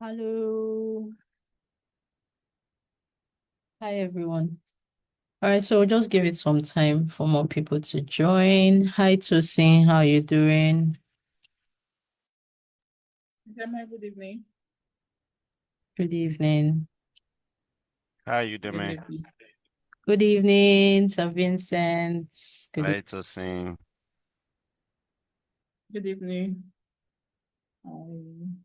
Hello. Hi, everyone. All right, so we'll just give it some time for more people to join. Hi, Tosin. How you doing? Good evening. Good evening. How you Good doing? evening. Good evening, Sir Vincent. Good Glad to see. Good evening. Um,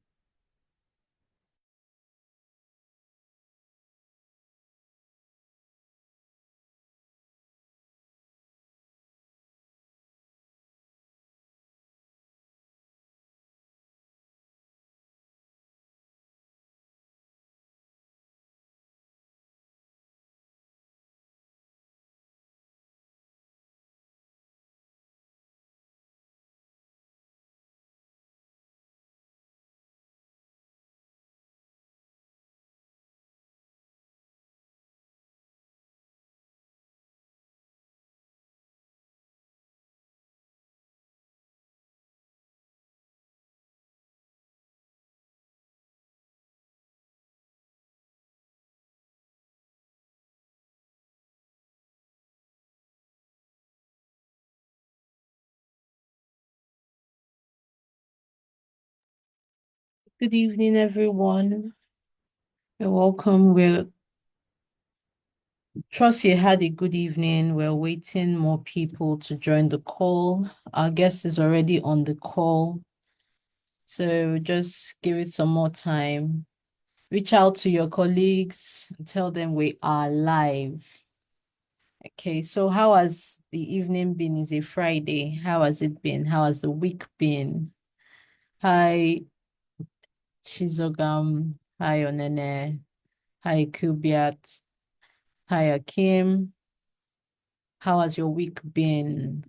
Good evening, everyone. You're welcome. We trust you had a good evening. We're waiting more people to join the call. Our guest is already on the call, so just give it some more time. Reach out to your colleagues, tell them we are live. Okay, so how has the evening been? It's a Friday. How has it been? How has the week been? Hi, Chizogam. Hi, Onene. Hi, Kubiat. Hi, Akim. How has your week been?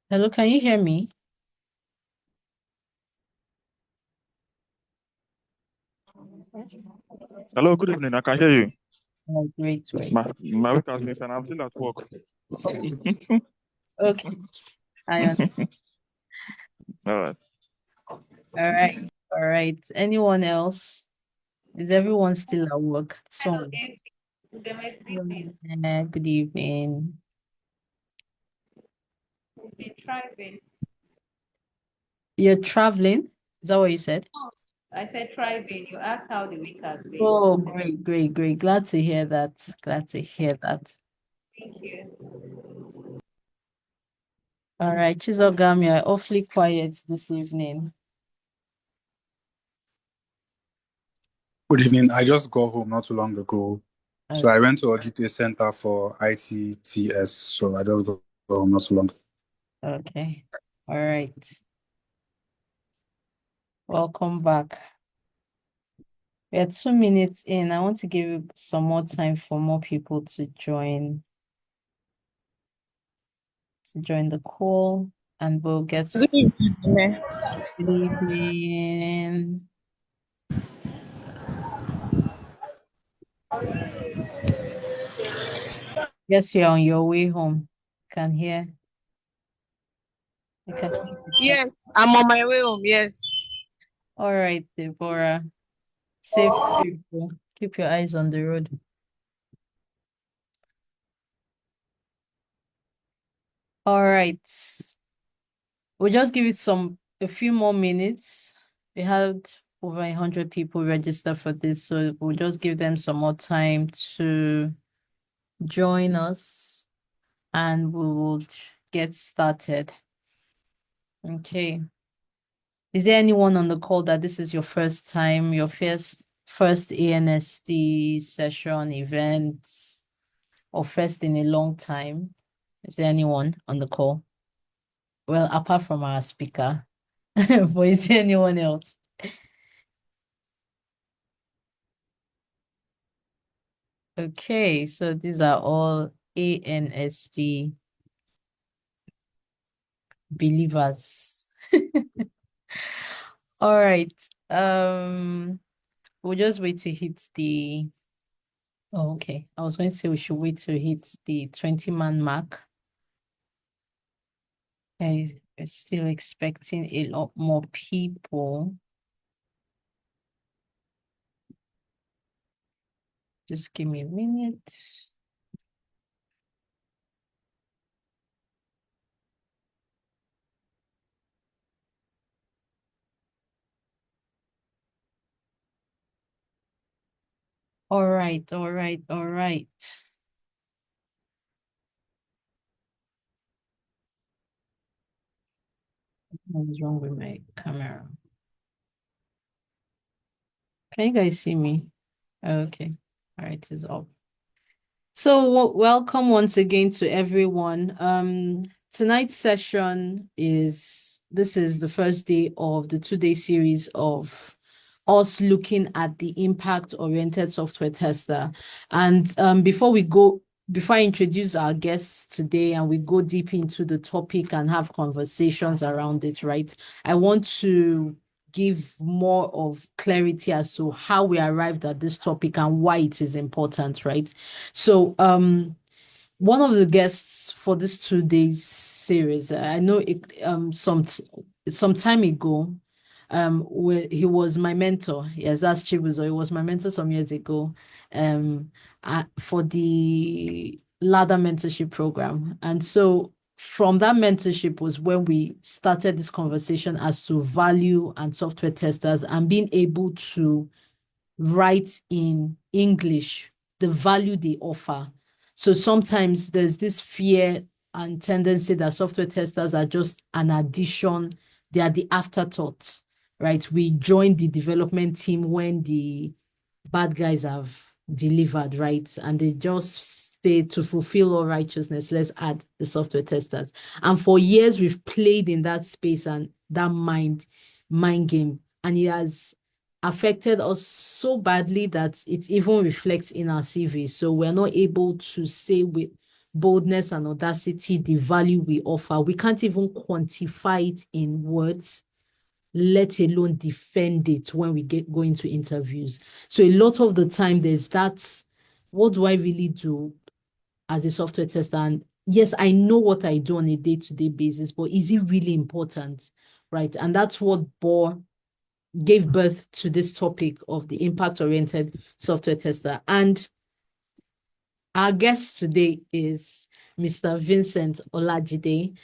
Hello, can you hear me? Hello, good evening. I can hear you. Oh, great, great. My week has been fine. I'm still at work. Okay, All right. all right, all right. Anyone else? Is everyone still at work? So, good evening. been thriving. You're traveling? Is that what you said? I said thriving. You asked how the week has been. Oh, great, great, great. Glad to hear that. Glad to hear that. Thank you. All right, Chizogam, you're awfully quiet this evening. Good evening. I just got home not too long ago. So I went to Ojite Center for ITTS. So I just got home not too long ago. Okay. All right. Welcome back. We're 2 minutes in. I want to give you some more time for more people to join the call, and we'll get Good evening. Good evening. Yes, you're on your way home. Can hear. I can hear the chat. Yes, I'm on my way home. Yes. All right, Deborah. Safe people. Keep your eyes on the road. All right. We'll just give it a few more minutes. We had over 100 people register for this, so we'll just give them some more time to join us, and we will get started. Okay. Is there anyone on the call that this is your first time, your first ANSD session, event, or first in a long time? Is there anyone on the call? Well, apart from our speaker, but is there anyone else? Okay, so these are all ANSD believers. All right. We'll just wait to hit the Oh, okay. I was going to say we should wait to hit the 20-man mark. Okay. We're still expecting a lot more people. Just give me a minute. All right. What's wrong with my camera? Can you guys see me? Okay. All right, it's up. So welcome once again to everyone. Tonight's session is the first day of the 2-day series of us looking at the impact-oriented software tester. And before I introduce our guests today and we go deep into the topic and have conversations around it, right? I want to give more of clarity as to how we arrived at this topic and why it is important, right? So, one of the guests for this 2 days series, I know it, some time ago, where he was my mentor. Yes, that's Chibuzo. He was my mentor some years ago, for the Ladder Mentorship Program. And so from that mentorship was when we started this conversation as to value and software testers and being able to write in English the value they offer. So sometimes there's this fear and tendency that software testers are just an addition, they are the afterthoughts, right? We join the development team when the bad guys have delivered, right? And they just say to fulfill all righteousness, let's add the software testers. And for years, we've played in that space and that mind game. And it has affected us so badly that it even reflects in our CV. So we're not able to say with boldness and audacity the value we offer. We can't even quantify it in words, let alone defend it when we go into interviews. So a lot of the time there's that, what do I really do as a software tester? And yes, I know what I do on a day-to-day basis, but is it really important, right? And that's what gave birth to this topic of the impact-oriented software tester. And our guest today is Mr. Vincent Olajide.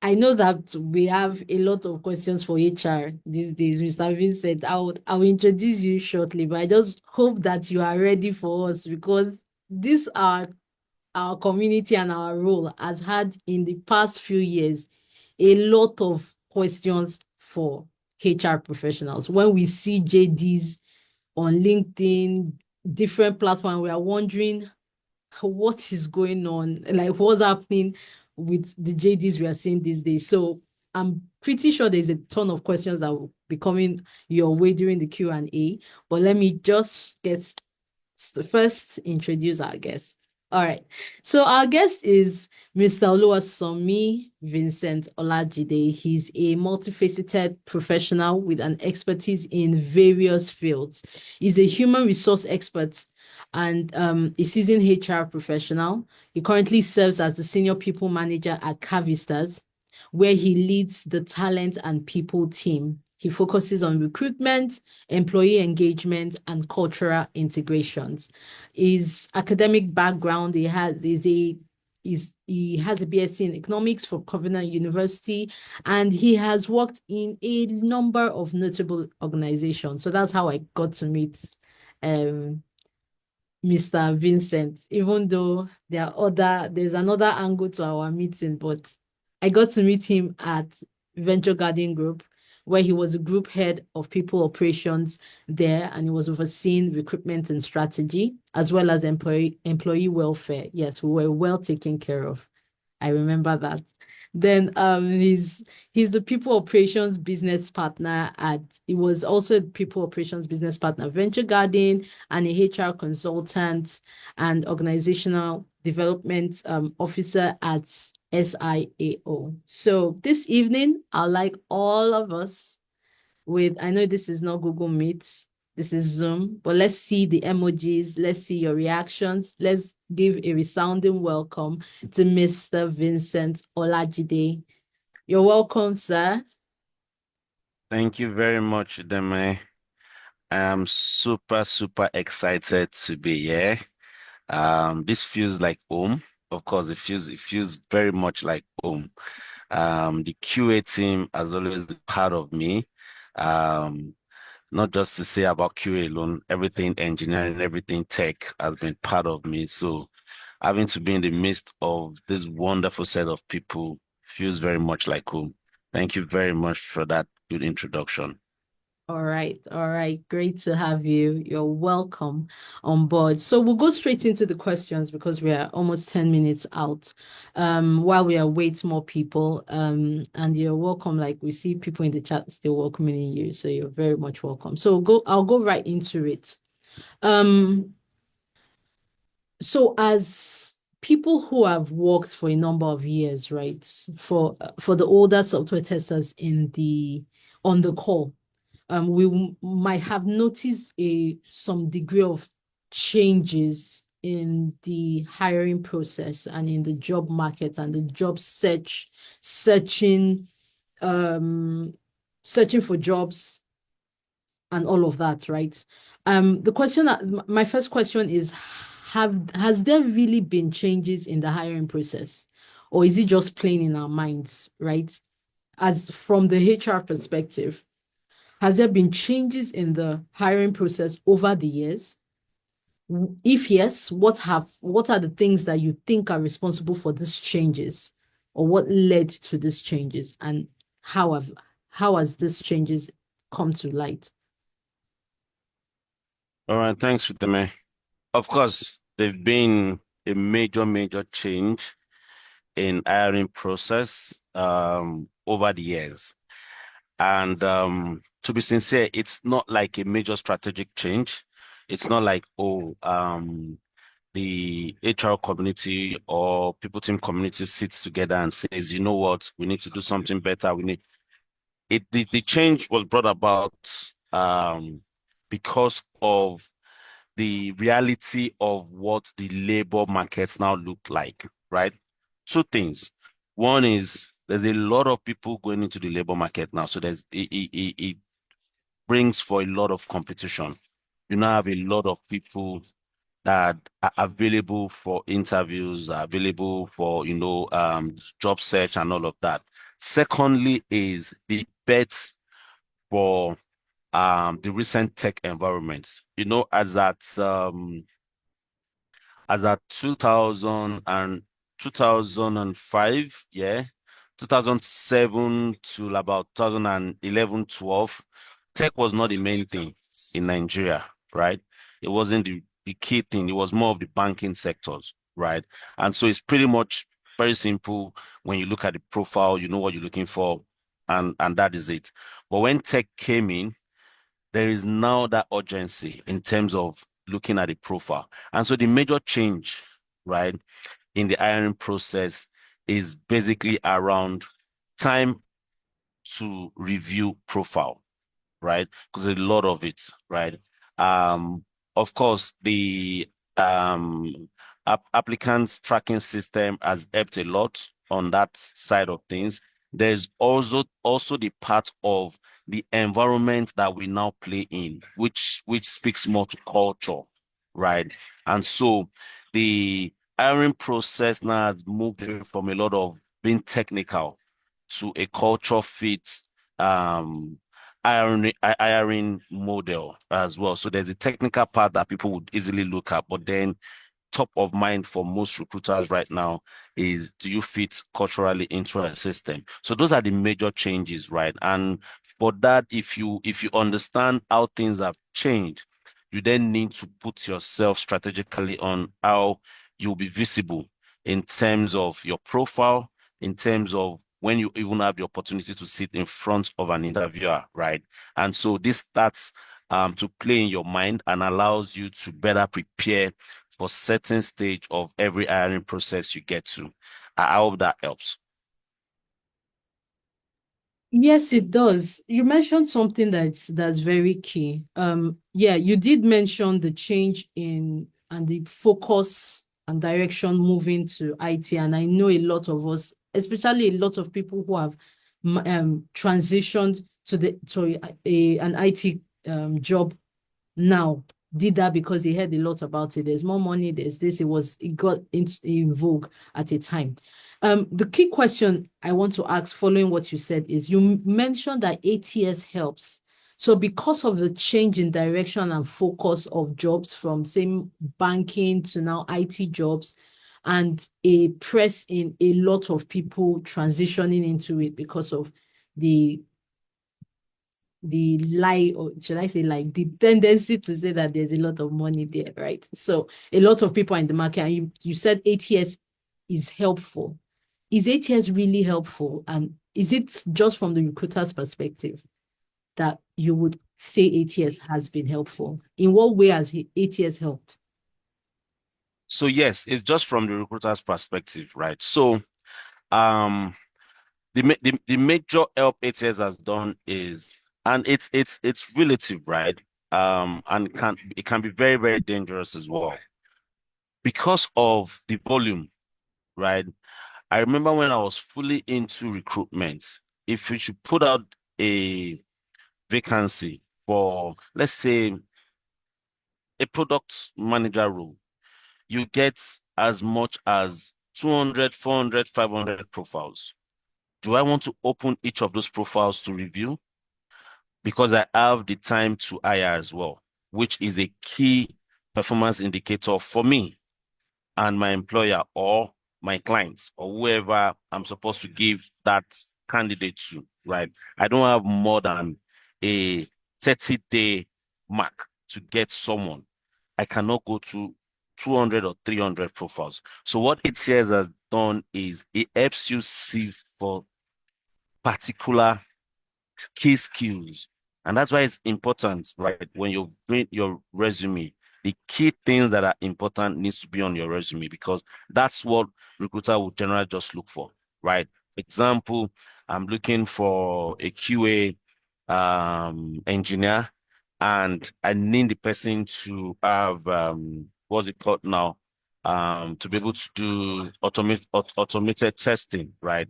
I know that we have a lot of questions for HR these days, Mr. Vincent. I'll introduce you shortly, but I just hope that you are ready for us because this our community and our role has had in the past few years a lot of questions for HR professionals. When we see JDs on LinkedIn, different platforms, we are wondering what is going on, like what's happening with the JDs we are seeing these days. So I'm pretty sure there's a ton of questions that will be coming your way during the Q&A, but let me just first introduce our guest. All right. So our guest is Mr. Oluwasomi Vincent Olajide. He's a multifaceted professional with an expertise in various fields. He's a human resource expert and a seasoned HR professional. He currently serves as the senior people manager at Cavistas, where he leads the talent and people team. He focuses on recruitment, employee engagement, and cultural integrations. His academic background, he has a BSc in economics from Covenant University, and he has worked in a number of notable organizations. So that's how I got to meet Mr. Vincent, even though there's another angle to our meeting, but I got to meet him at Venture Garden Group, where he was a group head of people operations there, and he was overseeing recruitment and strategy, as well as employee welfare. Yes, we were well taken care of. I remember that. Then he's the people operations business partner he was also people operations business partner Venture Garden and a HR consultant and organizational development officer at SIAO. So this evening, I'd like all of us I know this is not Google Meet, this is Zoom, but let's see the emojis, let's see your reactions. Let's give a resounding welcome to Mr. Vincent Olajide. You're welcome, sir. Thank you very much, Deme. I'm super, super excited to be here. This feels like home. Of course, it feels very much like home. The QA team has always been part of me. Um, not just to say about QA alone, everything engineering, everything tech has been part of me. So having to be in the midst of this wonderful set of people feels very much like home. Thank you very much for that good introduction. All right. Great to have you. You're welcome on board. So we'll go straight into the questions because we are almost 10 minutes out. While we await more people, and you're welcome. Like we see people in the chat still welcoming you, so you're very much welcome. So I'll go right into it. So as people who have worked for a number of years, right? For the older software testers on the call, we might have noticed some degree of changes in the hiring process and in the job market and the job searching for jobs and all of that, right? My first question is, has there really been changes in the hiring process, or is it just plain in our minds, right? As from the HR perspective, has there been changes in the hiring process over the years? If yes, what are the things that you think are responsible for these changes, or what led to these changes, and how has these changes come to light? All right, thanks, Deme. Of course, there's been a major change in hiring process over the years. And to be sincere, it's not like a major strategic change. It's not like, the HR community or people team community sits together and says, you know what, we need to do something better. The change was brought about because of the reality of what the labor markets now look like, right? Two things. One is there's a lot of people going into the labor market now. So it brings for a lot of competition. You now have a lot of people that are available for interviews, are available for, job search and all of that. Secondly is the bets for the recent tech environments. As at 2005, 2007 to about 2011, 12, tech was not the main thing in Nigeria, right? It wasn't the key thing. It was more of the banking sectors, right? And so it's pretty much very simple. When you look at the profile, you know what you're looking for, and that is it. But when tech came in, there is now that urgency in terms of looking at the profile. And so the major change, right, in the hiring process is basically around time to review profile, right? Because a lot of it, right? Of course, the applicants tracking system has helped a lot on that side of things. There's also the part of the environment that we now play in, which speaks more to culture, right? And so the hiring process now has moved away from a lot of being technical to a culture fit hiring model as well. So there's a technical part that people would easily look at, but then top of mind for most recruiters right now is, do you fit culturally into a system? So those are the major changes, right? And for that, if you understand how things have changed, you then need to put yourself strategically on how you'll be visible in terms of your profile, in terms of when you even have the opportunity to sit in front of an interviewer, right? And so this starts to play in your mind and allows you to better prepare for certain stage of every hiring process you get to. I hope that helps. Yes, it does. You mentioned something that's very key. Yeah, you did mention the change in and the focus and direction moving to IT. And I know a lot of us, especially a lot of people who have transitioned to an IT job now, did that because he heard a lot about it. There's more money, there's this, it got in vogue at a time. The key question I want to ask following what you said is, you mentioned that ATS helps. So because of the change in direction and focus of jobs from same banking to now IT jobs, and a press in a lot of people transitioning into it because of the lie, or should I say like the tendency to say that there's a lot of money there, right? So a lot of people are in the market, and you said ATS is helpful. Is ATS really helpful? And is it just from the recruiter's perspective that you would say ATS has been helpful? In what way has ATS helped? So yes, it's just from the recruiter's perspective, right? So the major help ATS has done is, and it's relative, right? And it can be very, very dangerous as well because of the volume, right? I remember when I was fully into recruitment, if you should put out a vacancy for, let's say, a product manager role, you get as much as 200, 400, 500 profiles. Do I want to open each of those profiles to review? Because I have the time to hire as well, which is a key performance indicator for me and my employer or my clients or whoever I'm supposed to give that candidate to, right? I don't have more than a 30-day mark to get someone. I cannot go to 200 or 300 profiles. So what ATS has done is it helps you see for particular key skills. And that's why it's important, right? When you bring your resume, the key things that are important needs to be on your resume, because that's what recruiter will generally just look for, right? Example, I'm looking for a QA engineer, and I need the person to have what's it called now? To be able to do automated testing, right?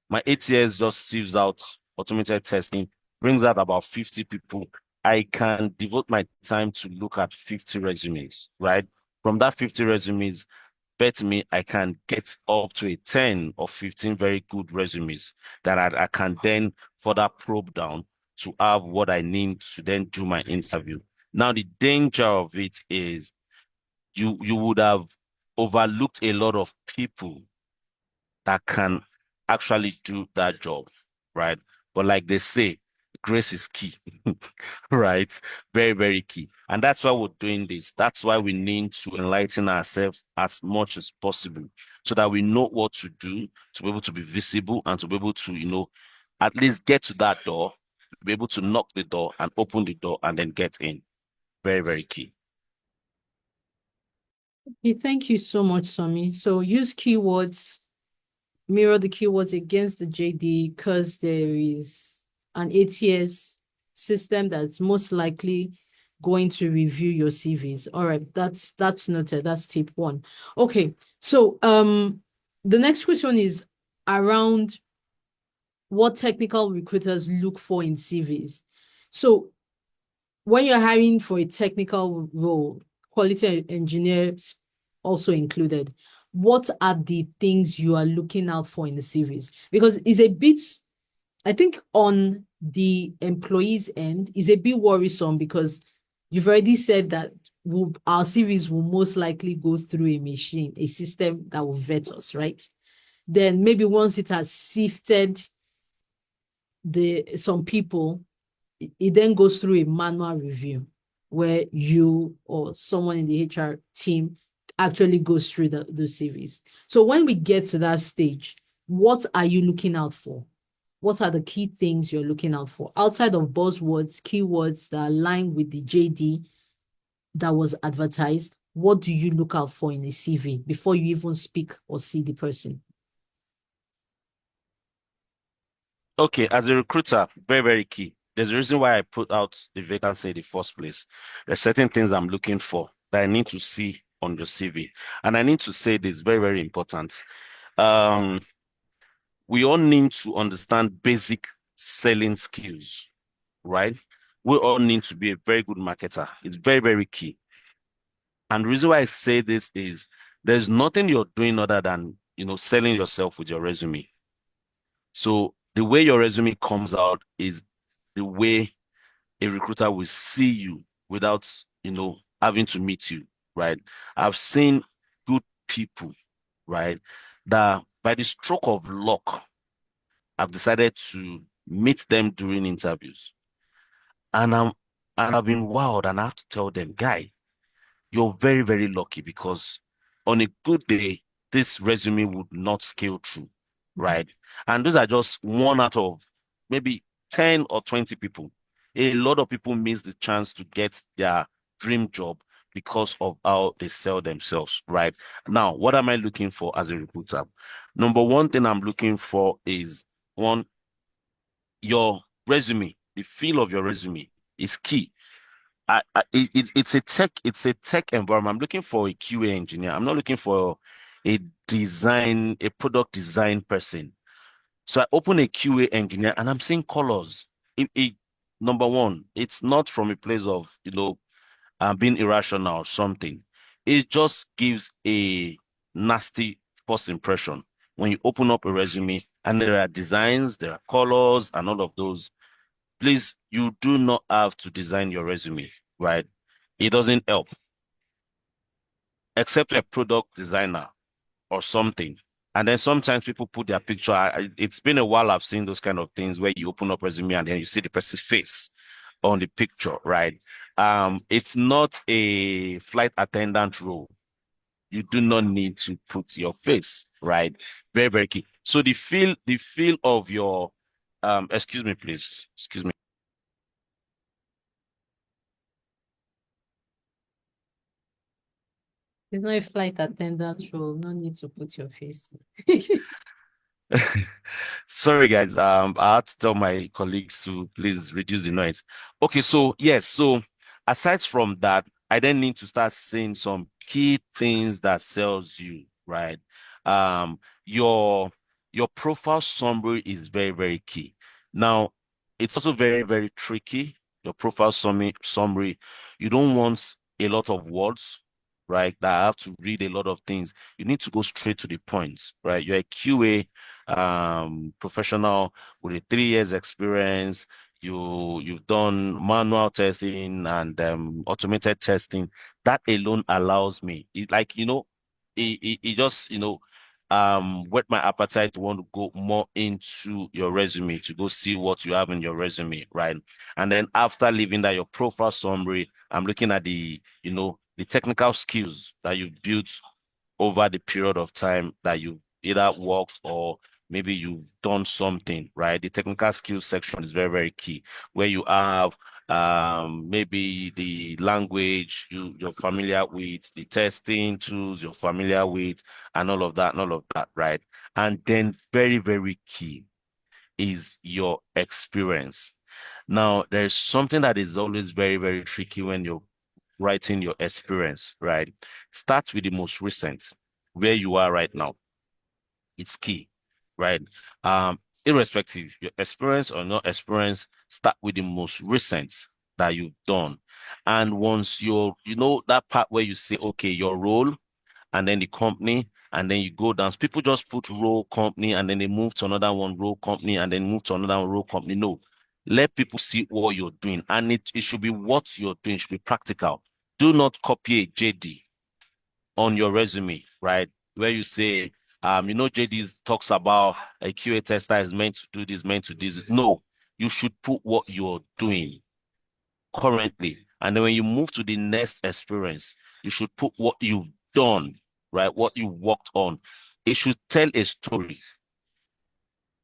My ATS just sieves out automated testing, brings out about 50 people. I can devote my time to look at 50 resumes, right? From that 50 resumes, bet me I can get up to a 10 or 15 very good resumes that I can then further probe down to have what I need to then do my interview. Now, the danger of it is you would have overlooked a lot of people that can actually do that job, right? But like they say, grace is key, right? Very, very key. And that's why we're doing this. That's why we need to enlighten ourselves as much as possible so that we know what to do to be able to be visible and to be able to, at least get to that door, be able to knock the door and open the door and then get in. Very, very key. Okay, thank you so much, Somi. So use keywords, mirror the keywords against the JD, because there is an ATS system that's most likely going to review your CVs. All right, that's noted. That's tip one. Okay, so the next question is around what technical recruiters look for in CVs. So when you're hiring for a technical role, quality engineers also included, what are the things you are looking out for in the CVs? Because it's a bit, I think on the employee's end, is a bit worrisome, because you've already said that our CVs will most likely go through a machine, a system that will vet us, right? Then maybe once it has sifted some people, it then goes through a manual review where you or someone in the HR team actually goes through the CVs. So when we get to that stage, what are you looking out for? What are the key things you're looking out for outside of buzzwords, keywords that align with the JD that was advertised? What do you look out for in a CV before you even speak or see the person? Okay, as a recruiter, very, very key. There's a reason why I put out the vacancy in the first place. There's certain things I'm looking for that I need to see on your CV. And I need to say this, very, very important. We all need to understand basic selling skills, right? We all need to be a very good marketer. It's very, very key. And the reason why I say this is there's nothing you're doing other than, selling yourself with your resume. So the way your resume comes out is the way a recruiter will see you without, having to meet you, right? I've seen good people, right, that by the stroke of luck, I've decided to meet them during interviews. And I've been wowed, and I have to tell them, guy, you're very, very lucky because on a good day, this resume would not scale through, right? And those are just one out of maybe 10 or 20 people. A lot of people miss the chance to get their dream job because of how they sell themselves, right? Now, what am I looking for as a recruiter? Number one thing I'm looking for is one, your resume, the feel of your resume is key. It's a tech environment. I'm looking for a QA engineer. I'm not looking for a product design person. So I open a QA engineer and I'm seeing colors. Number one, it's not from a place of, being irrational or something. It just gives a nasty first impression when you open up a resume and there are designs, there are colors and all of those. Please, you do not have to design your resume, right? It doesn't help. Except a product designer or something. And then sometimes people put their picture. It's been a while I've seen those kind of things where you open up resume and then you see the person's face on the picture, right? It's not a flight attendant role. You do not need to put your face, right? Very, very key. So the feel of your, excuse me, please. Excuse me. It's not a flight attendant role. No need to put your face. Sorry, guys. I had to tell my colleagues to please reduce the noise. Okay, so yes, so aside from that, I then need to start saying some key things that sells you, right? Um, your your profile summary is very, very key. Now, it's also very, very tricky. Your profile summary, you don't want a lot of words, right? That I have to read a lot of things. You need to go straight to the point, right? You're a QA professional with a 3 years experience. You've done manual testing and automated testing. That alone allows me, it just whet my appetite to want to go more into your resume, to go see what you have in your resume, right? And then after leaving that, your profile summary, I'm looking at the technical skills that you've built over the period of time that you either worked or maybe you've done something, right? The technical skills section is very, very key, where you have maybe the language you're familiar with, the testing tools you're familiar with, and all of that, right? And then very, very key is your experience. Now, there's something that is always very, very tricky when you're writing your experience, right? Start with the most recent, where you are right now. It's key, right? Irrespective, your experience or not experience, start with the most recent that you've done. And once that part where you say, okay, your role and then the company, and then you go down. So people just put role company and then they move to another one, role company, and then move to another one, role company. No, let people see what you're doing. And it should be what you're doing, it should be practical. Do not copy a JD on your resume, right? Where you say, JD talks about a QA tester is meant to do this, meant to do this. No, you should put what you're doing currently. And then when you move to the next experience, you should put what you've done, right? What you worked on. It should tell a story.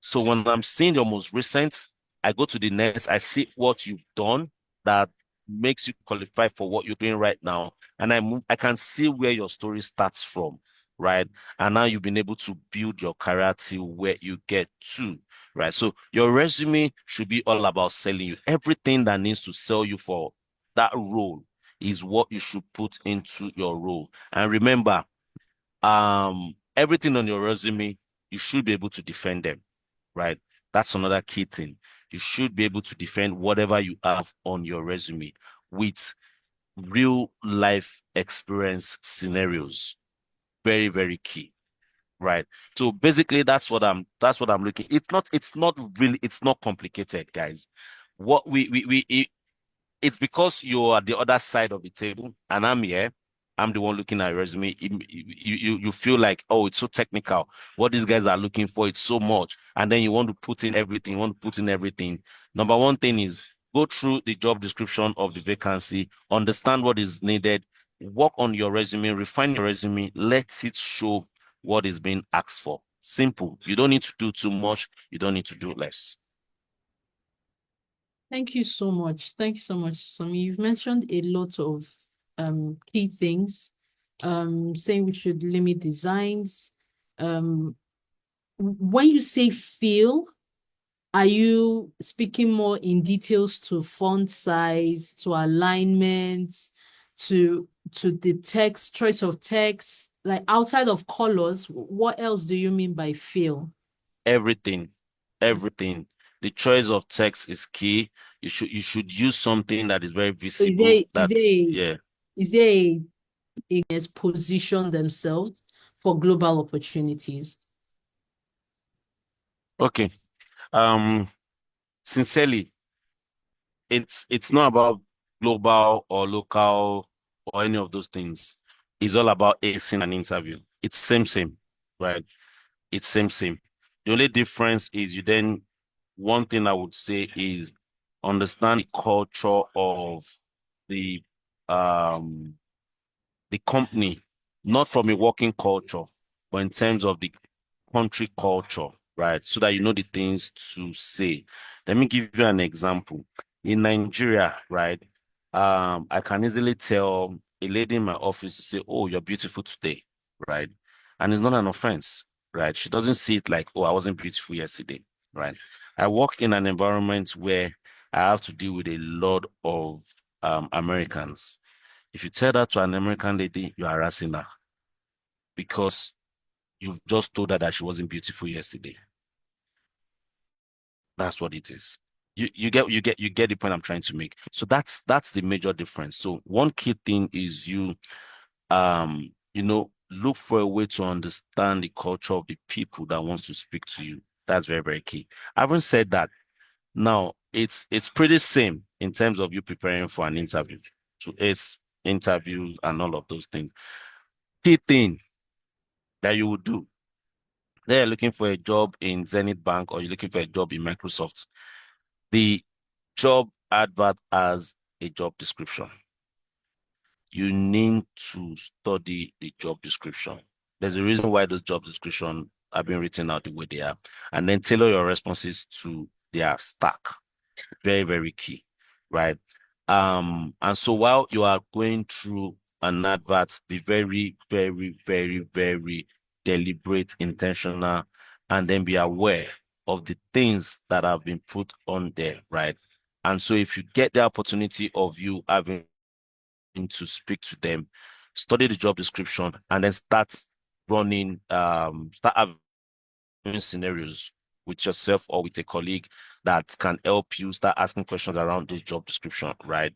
So when I'm seeing your most recent, I go to the next, I see what you've done that makes you qualify for what you're doing right now. And I can see where your story starts from, right? And now you've been able to build your career to where you get to, right? So your resume should be all about selling you. Everything that needs to sell you for that role is what you should put into your role. And remember, everything on your resume, you should be able to defend them, right? That's another key thing. You should be able to defend whatever you have on your resume with real life experience scenarios. Very, very key, right? So basically that's what I'm looking. It's not complicated, guys. What it's because you're at the other side of the table and I'm here. I'm the one looking at your resume. You feel like, oh, it's so technical. What these guys are looking for, it's so much. And then you want to put in everything. Number one thing is go through the job description of the vacancy, understand what is needed, work on your resume, refine your resume, let it show what is being asked for. Simple. You don't need to do too much. You don't need to do less. Thank you so much. Thank you so much, Somi. You've mentioned a lot of key things. Saying we should limit designs. When you say feel, are you speaking more in details to font size, to alignments, to the text, choice of text? Like outside of colors, what else do you mean by feel? Everything. The choice of text is key. You should use something that is very visible. Is there a position themselves for global opportunities? Okay. Sincerely, it's not about global or local or any of those things. It's all about acing an interview. It's same, right? It's same. The only difference is one thing I would say is understand the culture of the company, not from a working culture, but in terms of the country culture, right? So that you know the things to say. Let me give you an example. In Nigeria, right? I can easily tell a lady in my office to say, "Oh, you're beautiful today," right? And it's not an offense, right? She doesn't see it like, "Oh, I wasn't beautiful yesterday," right? I work in an environment where I have to deal with a lot of Americans. If you tell that to an American lady, you're harassing her because you've just told her that she wasn't beautiful yesterday. That's what it is. You get the point I'm trying to make. So that's the major difference. So one key thing is look for a way to understand the culture of the people that wants to speak to you. That's very, very key. Having said that, now it's pretty same in terms of you preparing for an interview, to ace interviews and all of those things. Key thing that you would do. They're looking for a job in Zenith Bank or you're looking for a job in Microsoft. The job advert has a job description. You need to study the job description. There's a reason why those job descriptions have been written out the way they are. And then tailor your responses to their stack. Very, very key, right? And so while you are going through an advert, be very, very, very, very deliberate, intentional, and then be aware of the things that have been put on there, right? And so if you get the opportunity of you having to speak to them, study the job description, and then start having scenarios with yourself or with a colleague that can help you start asking questions around this job description, right?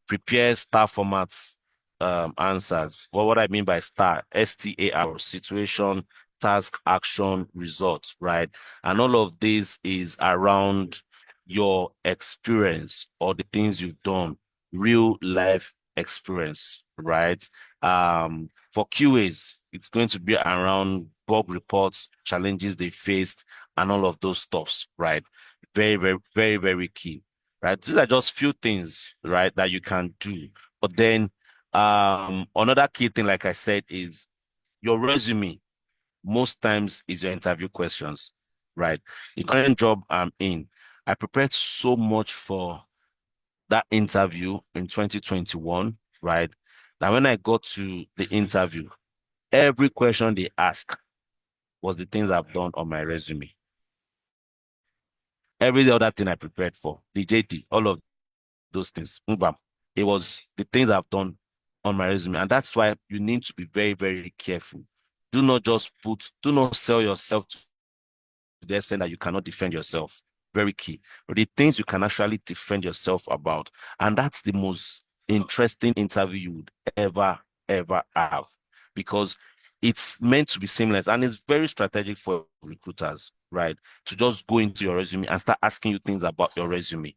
Prepare star formats answers. Well, what I mean by star, STAR, situation, task, action, results, right? And all of this is around your experience or the things you've done, real life experience, right? For QAs, it's going to be around bug reports, challenges they faced, and all of those stuffs, right? Very, very, very, very key, right? These are just few things, right, that you can do. But then another key thing, like I said, is your resume most times is your interview questions, right? The current job I'm in, I prepared so much for that interview in 2021, right? Now, when I got to the interview, every question they ask was the things I've done on my resume. Every other thing I prepared for, the JD, all of those things. It was the things I've done on my resume. And that's why you need to be very, very careful. Do not sell yourself to the extent that you cannot defend yourself. Very key. But the things you can actually defend yourself about. And that's the most interesting interview you would ever have, because it's meant to be seamless and it's very strategic for recruiters, right? To just go into your resume and start asking you things about your resume,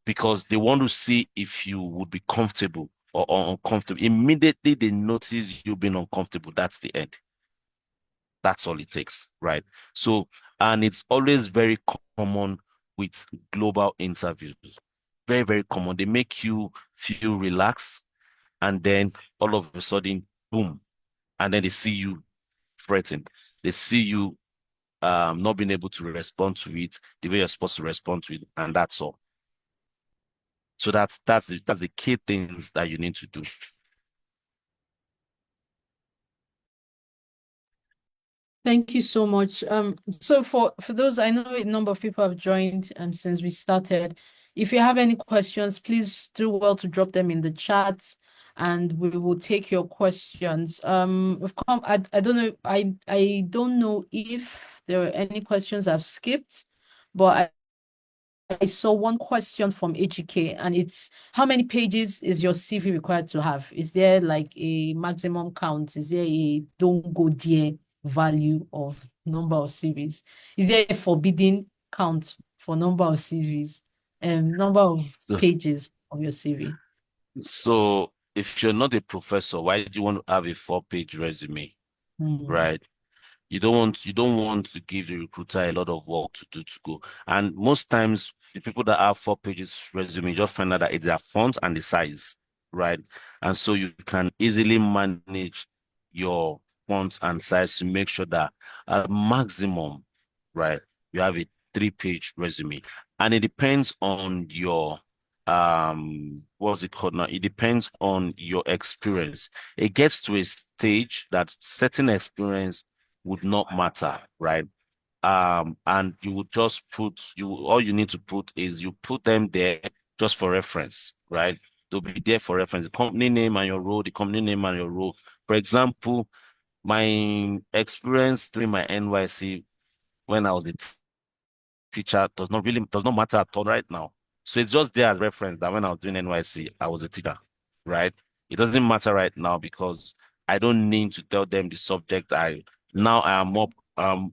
because they want to see if you would be comfortable or uncomfortable. Immediately they notice you being uncomfortable, that's the end. That's all it takes, right? So, and it's always very common with global interviews. Very, very common. They make you feel relaxed, and then all of a sudden, boom, and then they see you threatened. They see you not being able to respond to it the way you're supposed to respond to it, and that's all. So that's the key things that you need to do. Thank you so much. So for those, I know a number of people have joined since we started. If you have any questions, please do well to drop them in the chat, and we will take your questions. We've come. I don't know. I don't know if there are any questions I've skipped, but I saw one question from HK, and it's how many pages is your CV required to have? Is there like a maximum count? Is there a don't go there value of number of CVs? Is there a forbidden count for number of CVs and number of pages of your CV? So if you're not a professor, why do you want to have a 4-page resume, right? You don't want to give the recruiter a lot of work to do to go. And most times, the people that have 4 pages resume, you just find out that it's their font and the size, right? And so you can easily manage your font and size to make sure that at maximum, right, you have a 3-page resume. And it depends on your what's it called now? It depends on your experience. It gets to a stage that certain experience would not matter, right? And you would just all you need to put is you put them there just for reference, right? They'll be there for reference. The company name and your role, the company name and your role. For example, my experience during my NYC when I was a teacher does not matter at all right now. So it's just there as reference that when I was doing NYC, I was a teacher, right? It doesn't matter right now because I don't need to tell them the subject. I am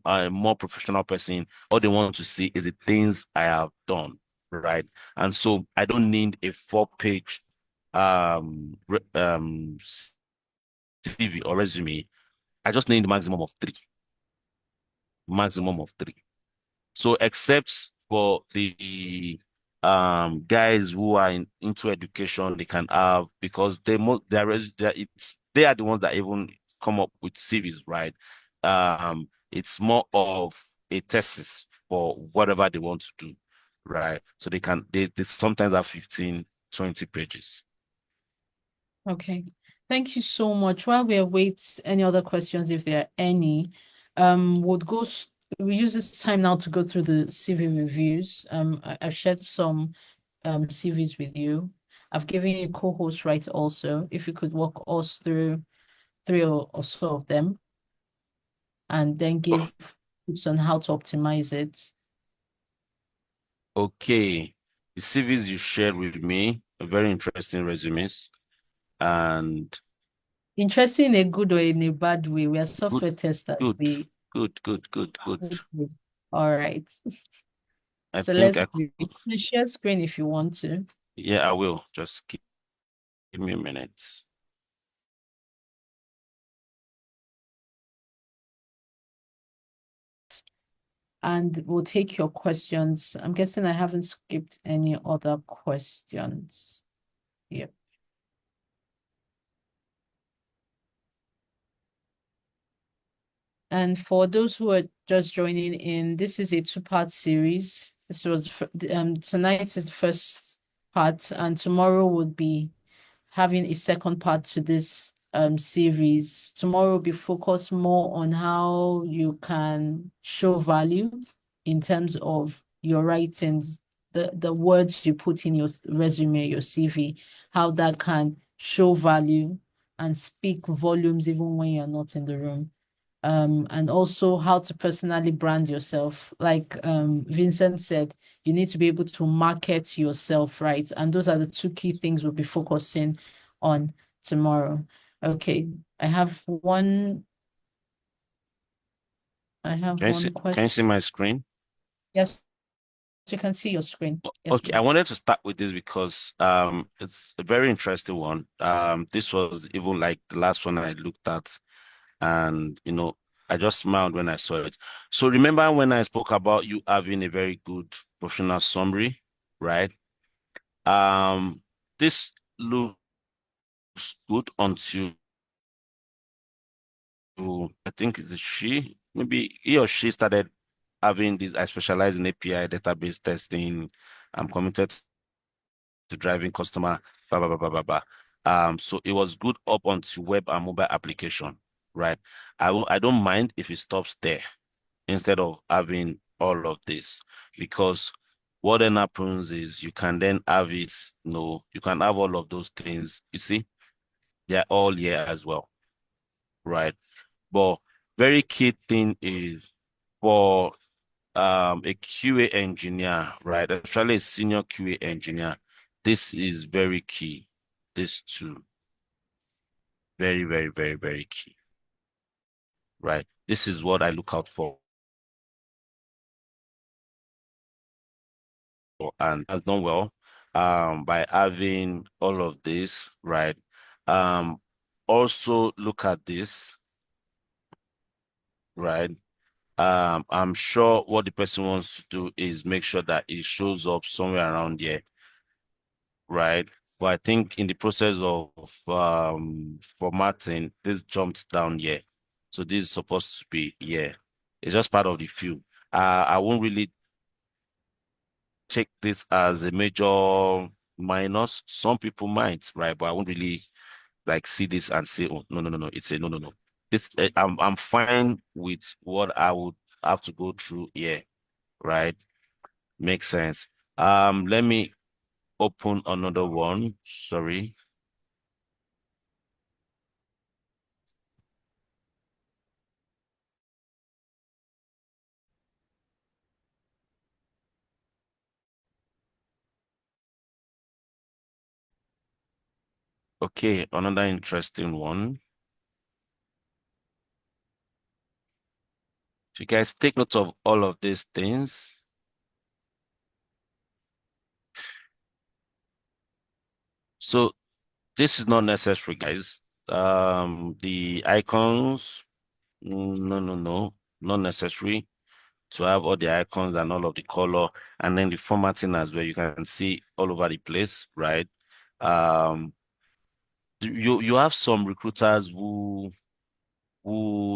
a more professional person. All they want to see is the things I have done, right? And so I don't need a 4-page CV or resume. I just need the maximum of 3. Maximum of 3. So except for the guys who are into education, they can have, because they are the ones that even come up with CVs, right? It's more of a thesis for whatever they want to do, right? So they sometimes have 15, 20 pages. Okay. Thank you so much. While we await any other questions, if there are any, we use this time now to go through the CV reviews. I've shared some CVs with you. I've given you a co-host right also. If you could walk us through 3 or so of them, and then give tips on how to optimize it. Okay. The CVs you shared with me are very interesting resumes. And interesting in a good or in a bad way. We are software testers. Good. All right. So let's share screen if you want to. Yeah, I will. Just give me a minute. And we'll take your questions. I'm guessing I haven't skipped any other questions. Yep. And for those who are just joining in, this is a 2-part series. Tonight is the first part, and tomorrow would be having a second part to this series. Tomorrow will be focused more on how you can show value in terms of your writings the words you put in your resume, your CV, how that can show value and speak volumes even when you're not in the room. And also how to personally brand yourself. Like Vincent said, you need to be able to market yourself, right? And those are the two key things we'll be focusing on tomorrow. Okay, I have one Can you question. see my screen? Yes, you can see your screen. Yes, Okay, I please. wanted to start with this because it's a very interesting one. This was even like the last one I looked at, and I just smiled when I saw it. So remember when I spoke about you having a very good professional summary, right? This looks good until I think it's she, maybe he or she started having this. I specialize in API database testing. I'm committed to driving customer, blah, blah, blah, blah, blah, blah. So it was good up onto web and mobile application, right? I don't mind if it stops there instead of having all of this, because what then happens is you can then have it, you can have all of those things. You see, they're all here as well, right? But very key thing is for a QA engineer, right? Especially a senior QA engineer, this is very key. This too, very, very, very, very key, right? This is what I look out for, and has done well by having all of this, right? Also look at this, right? I'm sure what the person wants to do is make sure that it shows up somewhere around here, right? But I think in the process of formatting, this jumped down here. So this is supposed to be here. It's just part of the view. I won't really take this as a major minus. Some people might, right? But I won't really like see this and say, oh, no, no, no, no. It's a no, no, no. This I'm fine with what I would have to go through here, right? Makes sense. Let me open another one. Sorry. Okay, another interesting one. So you guys take note of all of these things. So this is not necessary, guys. The icons, no, no, no, not necessary to have all the icons and all of the color, and then the formatting as well. You can see all over the place, right? Um, you have some recruiters who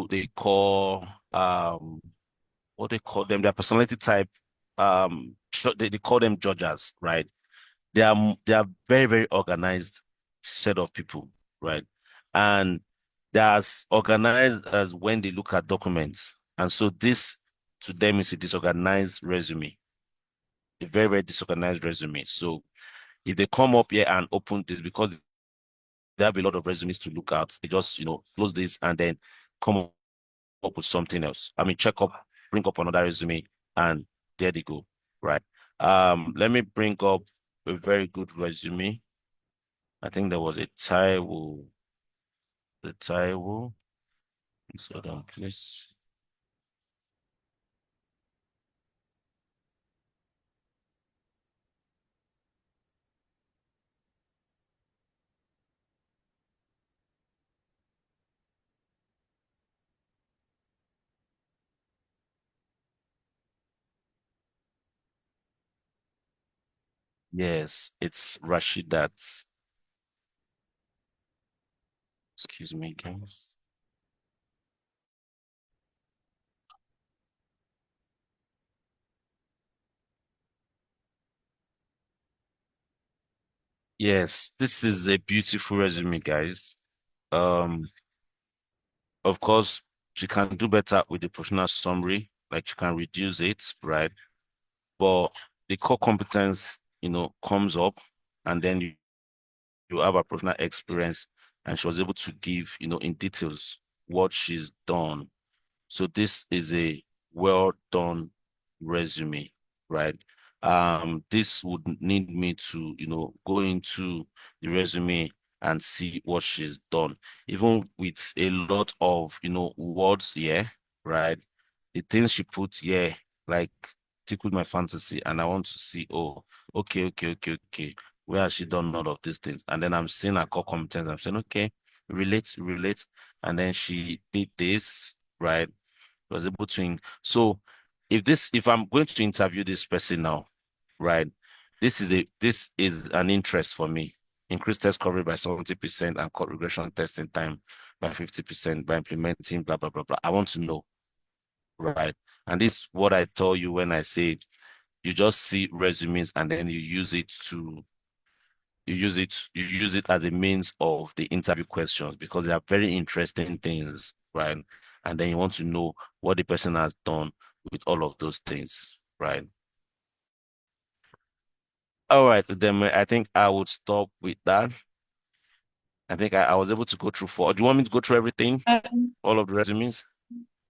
they call what they call them, their personality type, they call them judges, right? They are very, very organized set of people, right? And they're as organized as when they look at documents. And so this to them is a disorganized resume, a very, very disorganized resume. So if they come up here and open this, because they have a lot of resumes to look at, they just, close this and then come up with something else. I mean, bring up another resume, and there they go, right? Let me bring up a very good resume. I think there was a Taiwo. The Taiwo. Hold on, please. Yes, it's Rashidat. Excuse me, guys. Yes, this is a beautiful resume, guys. Um, of course, you can do better with the professional summary, like you can reduce it, right? But the core competence, comes up, and then you have a professional experience, and she was able to give, in details what she's done. So this is a well done resume, right? This would need me to, go into the resume and see what she's done, even with a lot of, words here, right? The things she put here, like, tickled my fantasy, and I want to see, oh, okay. Where has she done all of these things? And then I'm seeing her core competence. I'm saying, okay, relate. And then she did this, right? Was able to. So if I'm going to interview this person now, right? This is an interest for me. Increase test coverage by 70% and cut regression testing time by 50% by implementing blah blah blah blah. I want to know, right? And this is what I tell you when I say you just see resumes and then you use it as a means of the interview questions, because they are very interesting things, right? And then you want to know what the person has done with all of those things, right? All right, then I think I would stop with that. I think I was able to go through four. Do you want me to go through everything? All of the resumes?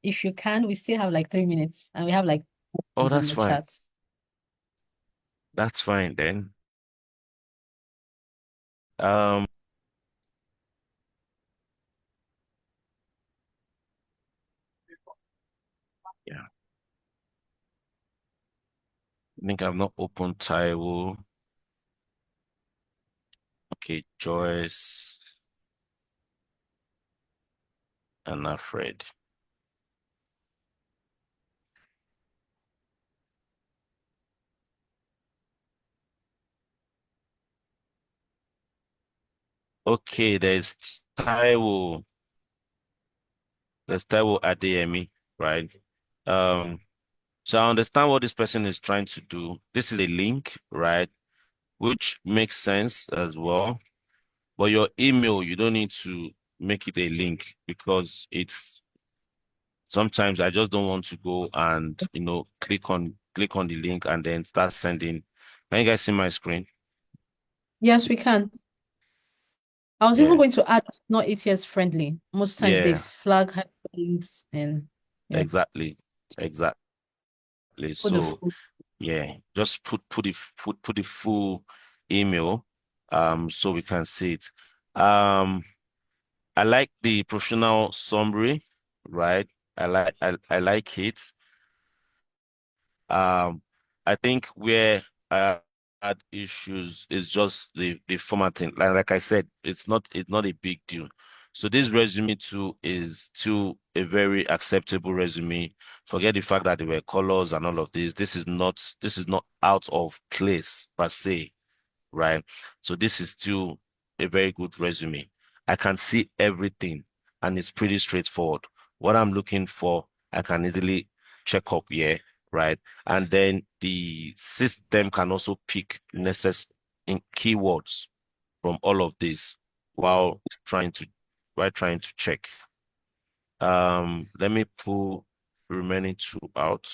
If you can, we still have like 3 minutes and we have like Oh, in that's the fine. chat. That's fine then. Um, yeah. I think I've not opened Taiwo. Okay, Joyce and Alfred. Okay, there's Taiwo. There's Taiwo Adeyemi, right? So I understand what this person is trying to do. This is a link, right? Which makes sense as well. But your email, you don't need to make it a link, because sometimes I just don't want to go and, click on the link and then start sending. Can you guys see my screen? Yes, we can. I was even Yeah. going to add not ATS friendly. Most times they Yeah, flag hyperlinks and yeah, exactly. put the So full. yeah, just put the full email, so we can see it. I like the professional summary, right? I like it. I think where I had issues is just the formatting. Like I said, it's not a big deal. So this resume too is still a very acceptable resume. Forget the fact that there were colors and all of this. This is not out of place per se, right? So this is still a very good resume. I can see everything and it's pretty straightforward. What I'm looking for, I can easily check up here, right? And then the system can also pick necessary keywords from all of this while trying to check. Let me pull the remaining two out.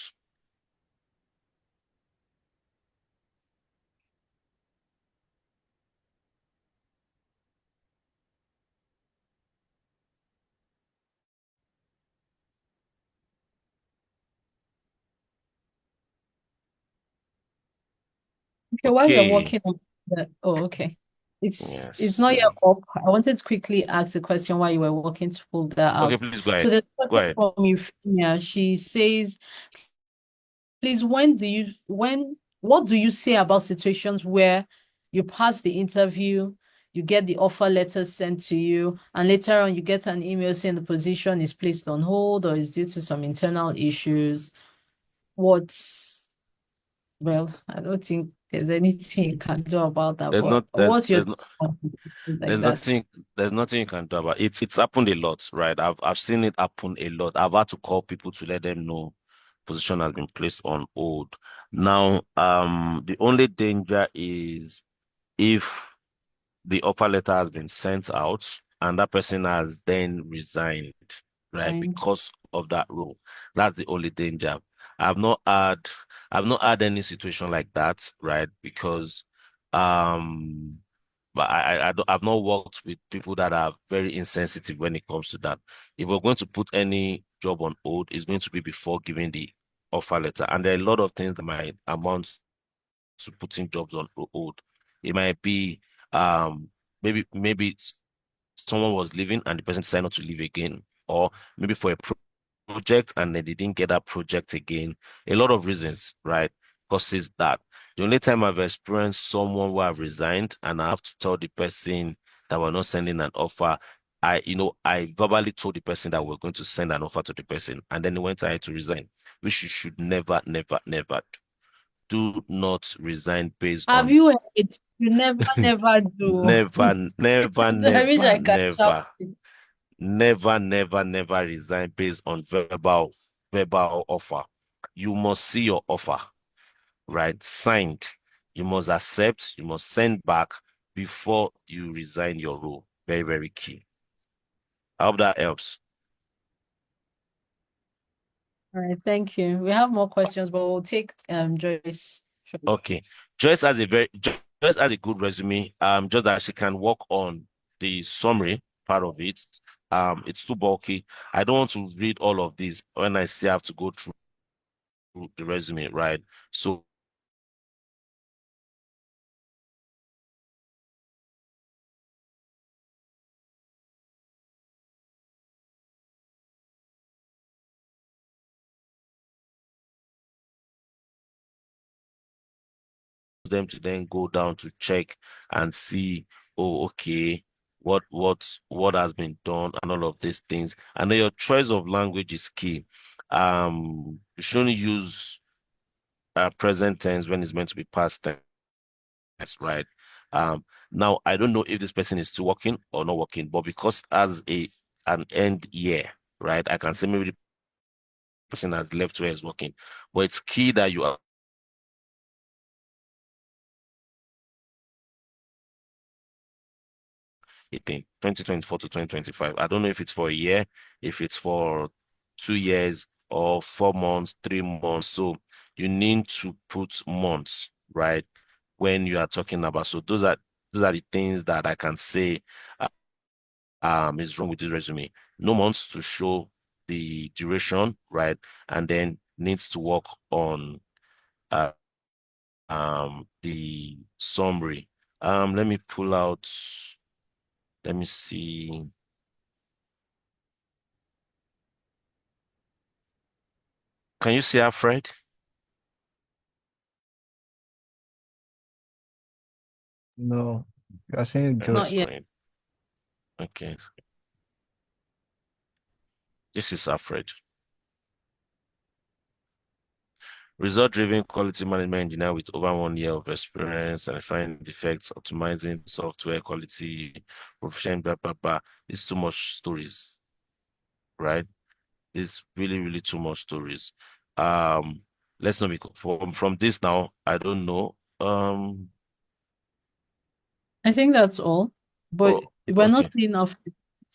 Okay, while you're Okay. working on okay. It's Yes. not yet up. I wanted to quickly ask the question while you were working to pull that Okay, out. please go So ahead. there's a Go question ahead. from Euphemia. She says, please, what do you say about situations where you pass the interview, you get the offer letter sent to you, and later on you get an email saying the position is placed on hold or is due to some internal issues? Well, I don't think there's anything you can do about that, There's but not what's your there's take not on things like there's that? nothing you can do about it. It's happened a lot, right? I've seen it happen a lot. I've had to call people to let them know position has been placed on hold. Now, the only danger is if the offer letter has been sent out and that person has then resigned, right? Fine. Because of that rule. That's the only danger. I've not had, I've not had any situation like that, right? Because but I've not worked with people that are very insensitive when it comes to that. If we're going to put any job on hold, it's going to be before giving the offer letter. And there are a lot of things that might amount to putting jobs on hold. It might be maybe someone was leaving and the person decided not to leave again, or maybe for a project and then they didn't get that project again. A lot of reasons, right? Causes that. The only time I've experienced someone who have resigned and I have to tell the person that we're not sending an offer, I verbally told the person that we're going to send an offer to the person, and then he went ahead to resign, which you should never, never, never do. Do not resign based Have on you heard? You never do. never, never, I wish never, I could shout never. it. Never, never, never resign based on verbal offer. You must see your offer, right? Signed. You must accept, you must send back before you resign your role. Very, very key. I hope that helps. All right, thank you. We have more questions, but we'll take Joyce. Okay. Joyce has a good resume. Just that she can work on the summary part of it. It's too bulky. I don't want to read all of this when I still have to go through the resume, right? So them to then go down to check and see, oh, okay, what has been done and all of these things. And then your choice of language is key. You shouldn't use present tense when it's meant to be past tense, right? Now I don't know if this person is still working or not working, but because as an end year, right, I can say maybe the person has left where he's working. But it's key that you are in 2024 to 2025. I don't know if it's for a year, if it's for 2 years or 4 months, 3 months. So you need to put months, right? When you are talking about. So those are the things that I can say is wrong with this resume. No months to show the duration, right? And then needs to work on uh, the summary. Let me pull out. Let me see. Can you see Alfred? No, you are saying Let me Not Joyce. yet. screen. Okay. This is Alfred. Result-driven quality management engineer with over 1 year of experience and finding defects, optimizing software quality, proficient, blah, blah, blah. It's too much stories, right? It's really, really too much stories. Let's not be from this now. I don't know. I think that's all. But Oh, we're not okay. seeing off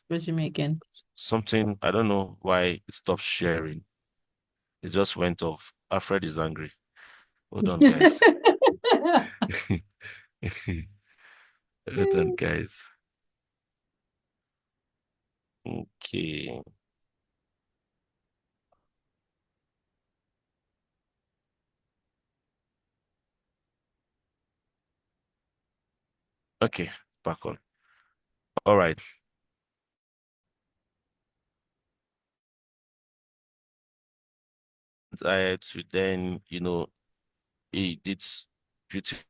resume again. Something, I don't know why it stopped sharing. It just went off. Alfred is angry. Hold on, guys. Hold on, guys. Okay. Okay, back on. All right. I had to then, he did beautiful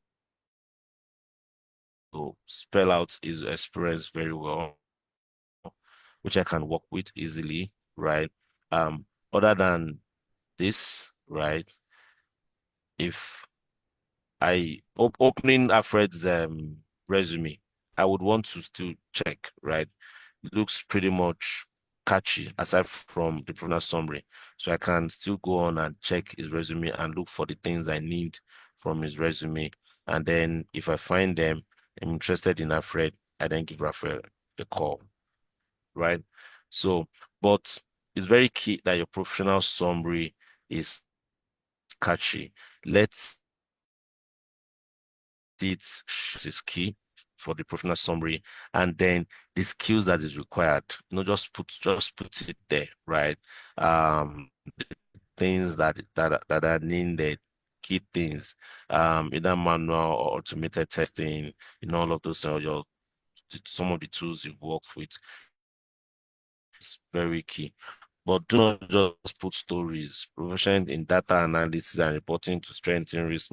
spell out his experience very well, which I can work with easily, right? Other than this, right? If opening Alfred's resume, I would want to still check, right? It looks pretty much catchy aside from the pronoun summary. So I can still go on and check his resume and look for the things I need from his resume. And then if I find them, I'm interested in Alfred, I then give Raphael a call, right? So, but it's very key that your professional summary is catchy. Let's it is key for the professional summary, and then the skills that is required. Just put it there, right? The things that are needed, key things, either manual or automated testing, all of those, some of the tools you've worked with. It's very key. But do not just put stories. Proficient in data analysis and reporting to strengthen risk.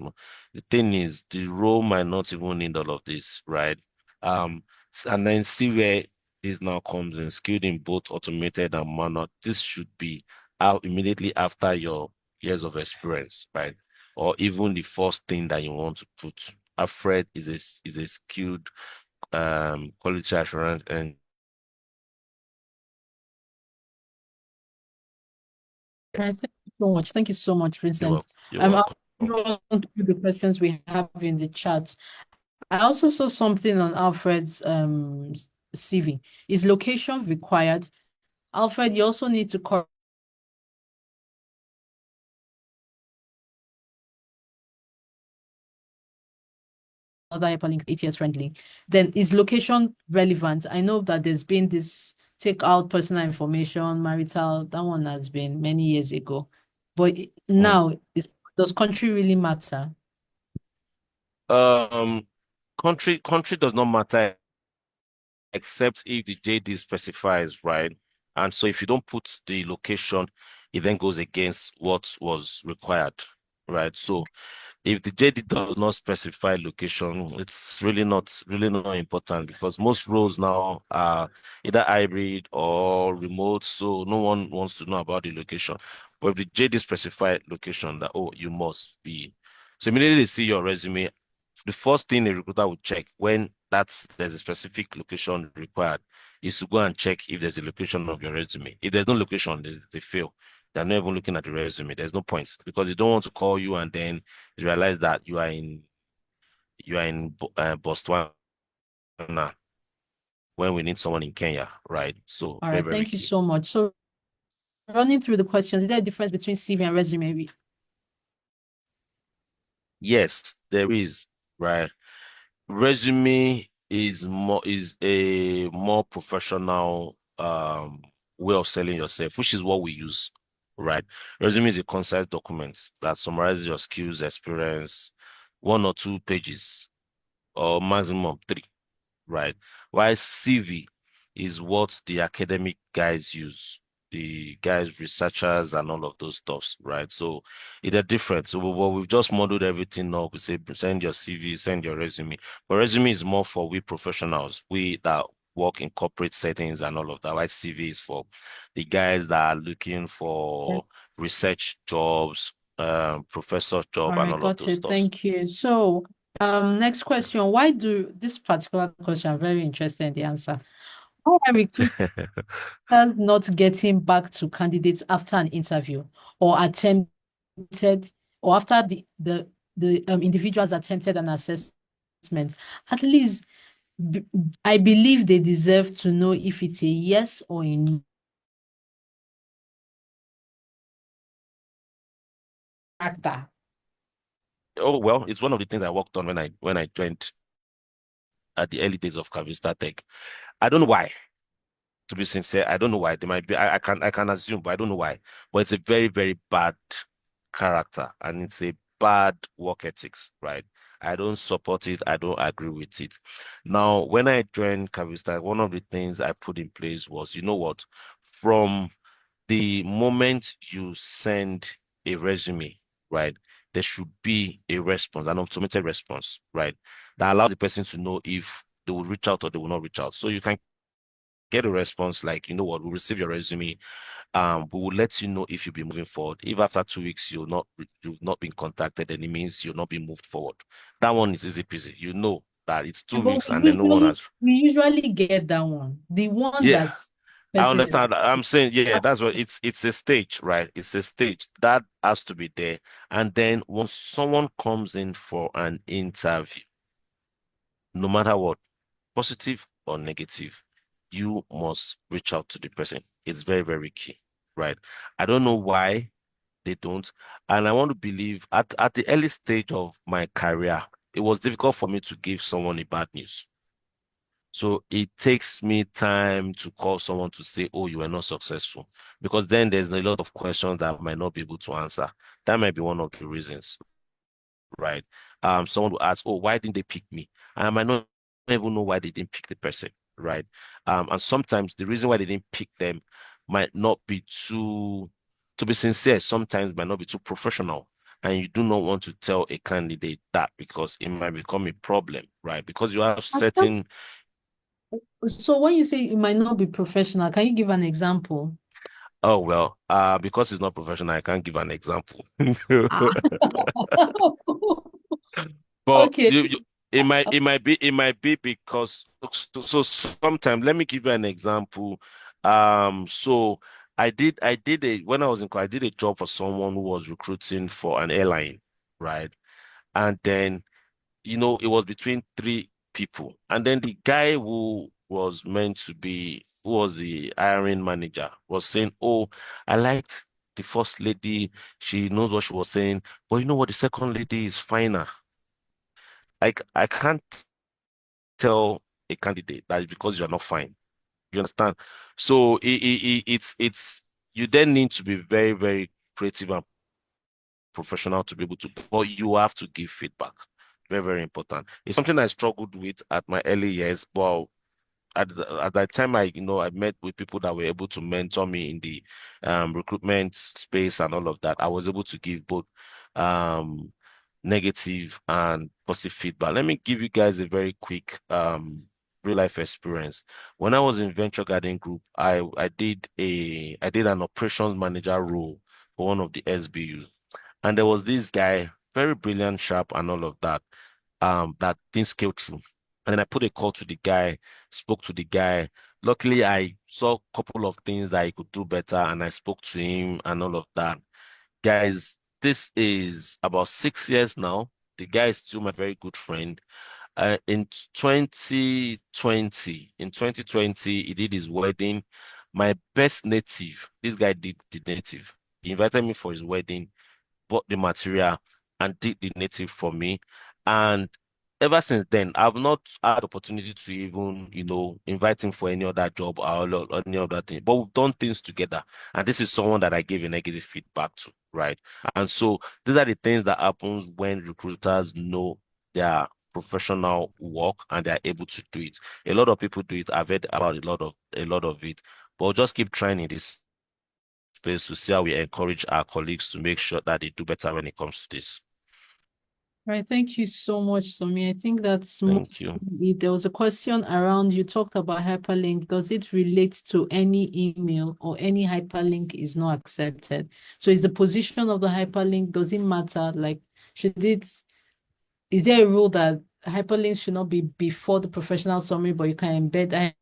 The thing is, the role might not even need all of this, right? And then see where this now comes in, skilled in both automated and manual. This should be out immediately after your years of experience, right? Or even the first thing that you want to put. Alfred is a skilled quality assurance and Thank you so much. Thank you so much, Vincent. you're I'll welcome. run through the questions we have in the chat. I also saw something on Alfred's CV. Is location required? Alfred, you also need to correct other hyperlink ATS friendly. Then is location relevant? I know that there's been this take out personal information, marital, that one has been many years ago. But now, does country really matter? Country does not matter except if the JD specifies, right? And so if you don't put the location, it then goes against what was required, right? So if the JD does not specify location, it's really not important, because most roles now are either hybrid or remote, so no one wants to know about the location. But if the JD specify location, that you must be. So immediately they see your resume, the first thing a recruiter would check when there's a specific location required is to go and check if there's a location of your resume. If there's no location, they fail. They're not even looking at the resume. There's no point, because they don't want to call you and then realize that you are in Botswana when we need someone in Kenya, right? So All very, right, very thank you key. so much. So running through the questions, is there a difference between CV and resume? Yes, there is, right? Resume is a more professional way of selling yourself, which is what we use, right? Resume is a concise document that summarizes your skills, experience, 1 or 2 pages, or maximum 3, right? While CV is what the academic guys use, the guys, researchers, and all of those stuffs, right? So they're different. So we've just modeled everything up. We say send your CV, send your resume. But resume is more for we professionals, we that work in corporate settings and all of that. While CV is for the guys that are looking for research jobs, professor job, All and right, all of got those it. stuffs. Thank you. So, next question. Why do this particular question? I'm very interested in the answer. Why are recruiters not getting back to candidates after an interview or attempted, or after the individuals attempted an assessment? At least I believe they deserve to know if it's a yes or a no. Factor. Oh, well, it's one of the things I worked on when I joined at the early days of Cavista Tech. I don't know why. To be sincere, I don't know why. They might be. I can assume, but I don't know why. But it's a very, very bad character, and it's a bad work ethics, right? I don't support it. I don't agree with it. Now, when I joined Cavista, one of the things I put in place was, you know what? From the moment you send a resume, right, there should be a response, an automated response, right, that allows the person to know if they will reach out or they will not reach out. So you can get a response like, you know what, we'll receive your resume. We will let you know if you'll be moving forward. If after 2 weeks you've not been contacted, then it means you'll not be moved forward. That one is easy peasy. You know that it's 2 weeks and then no one has. We usually get that one. The one Yeah, that I person understand. I'm saying, yeah, that's what it's a stage, right? It's a stage that has to be there. And then once someone comes in for an interview, no matter what, positive or negative, you must reach out to the person. It's very, very key, right? I don't know why they don't. And I want to believe at the early stage of my career, it was difficult for me to give someone a bad news. So it takes me time to call someone to say, oh, you were not successful. Because then there's a lot of questions that I might not be able to answer. That might be one of the reasons, right? Someone will ask, oh, why didn't they pick me? And I might not even know why they didn't pick the person, right? And sometimes the reason why they didn't pick them might not be to be sincere, sometimes might not be too professional. And you do not want to tell a candidate that because it might become a problem, right? Because you have certain. So when you say it might not be professional, can you give an example? Oh, well, because it's not professional, I can't give an example. Ah. But Okay. it might be because so sometimes let me give you an example. So I did when I was in I did a job for someone who was recruiting for an airline, right? And then it was between three people. And then the guy who was meant to be, who was the hiring manager, was saying, oh, I liked the first lady. She knows what she was saying. But you know what? The second lady is finer. I can't tell a candidate that is because you're not fine. You understand? So it's you then need to be very, very creative and professional to be able to, but you have to give feedback. Very, very important. It's something I struggled with at my early years, but at that time, I met with people that were able to mentor me in the recruitment space and all of that. I was able to give both um, negative and positive feedback. Let me give you guys a very quick real life experience. When I was in Venture Garden Group, I did an operations manager role for one of the SBUs. And there was this guy, very brilliant, sharp, and all of that, that didn't scale through. And then I put a call to the guy, spoke to the guy. Luckily, I saw a couple of things that he could do better, and I spoke to him and all of that. Guys, this is about 6 years now. The guy is still my very good friend. In 2020, he did his wedding. My best native, this guy did the native. He invited me for his wedding, bought the material, and did the native for me. And ever since then, I've not had opportunity to even, invite him for any other job or any other thing. But we've done things together. And this is someone that I gave a negative feedback to, right? And so these are the things that happens when recruiters know their professional work and they're able to do it. A lot of people do it. I've heard about a lot of it. But just keep trying in this space to see how we encourage our colleagues to make sure that they do better when it comes to this. Right. Thank you so much, Somi. I think that's Thank you. there was a question around, you talked about hyperlink. Does it relate to any email or any hyperlink is not accepted? So is the position of the hyperlink, does it matter? Like, is there a rule that hyperlinks should not be before the professional summary, but you can embed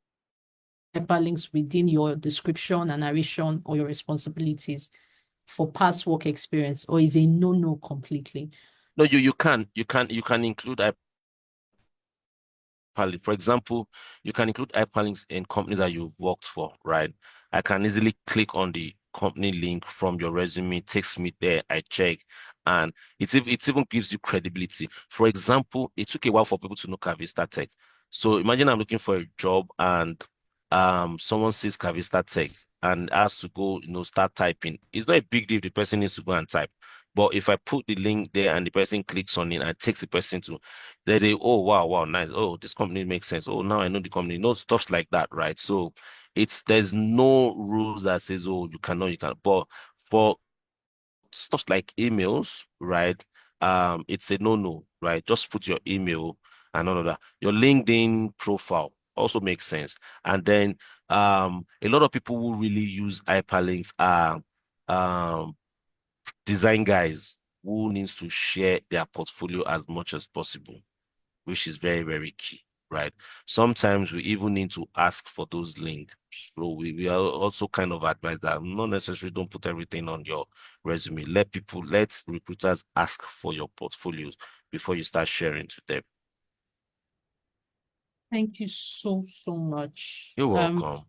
hyperlinks within your description and narration or your responsibilities for past work experience, or is a no completely? No, you can include hyperlink. For example, you can include hyperlinks in companies that you've worked for, right? I can easily click on the company link from your resume, takes me there, I check, and it even gives you credibility. For example, it took a while for people to know Cavista Tech. So imagine I'm looking for a job and someone sees Cavista Tech and has to go, start typing. It's not a big deal if the person needs to go and type. But if I put the link there and the person clicks on it and takes the person to, they say, oh, wow, nice. Oh, this company makes sense. Oh, now I know the company. No stuff like that, right? So there's no rules that says, oh, you cannot, you can. But for stuff like emails, right? It's a no, right? Just put your email and all of that. Your LinkedIn profile also makes sense. And then a lot of people who really use hyperlinks are design guys who needs to share their portfolio as much as possible, which is very, very key, right? Sometimes we even need to ask for those links. So we are also kind of advise that not necessarily don't put everything on your resume. Let recruiters ask for your portfolios before you start sharing to them. Thank you so much. You're welcome.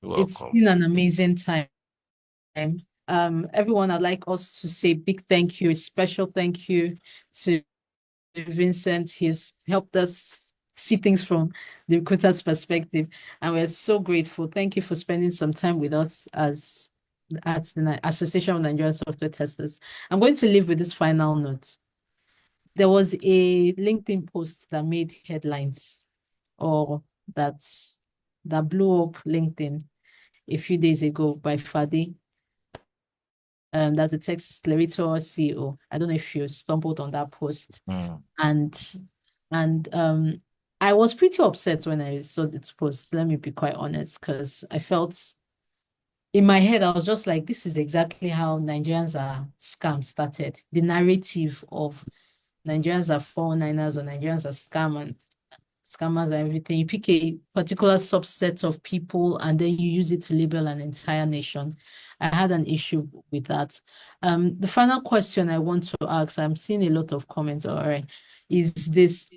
You're It's welcome. been an amazing time. Everyone, I'd like us to say big thank you, a special thank you to Vincent. He's helped us see things from the recruiter's perspective, and we're so grateful. Thank you for spending some time with us as at the Association of Nigerian Software Testers. I'm going to leave with this final note. There was a LinkedIn post that made headlines, or that blew up LinkedIn a few days ago by Fadi. That's a Textlerito CEO. I don't know if you stumbled on that post. And I was pretty upset when I saw this post, let me be quite honest, because I felt in my head, I was just like, this is exactly how Nigerians are scam started. The narrative of Nigerians are 419ers or Nigerians are scammers and everything. You pick a particular subset of people and then you use it to label an entire nation. I had an issue with that. The final question I want to ask, I'm seeing a lot of comments, all right, is this: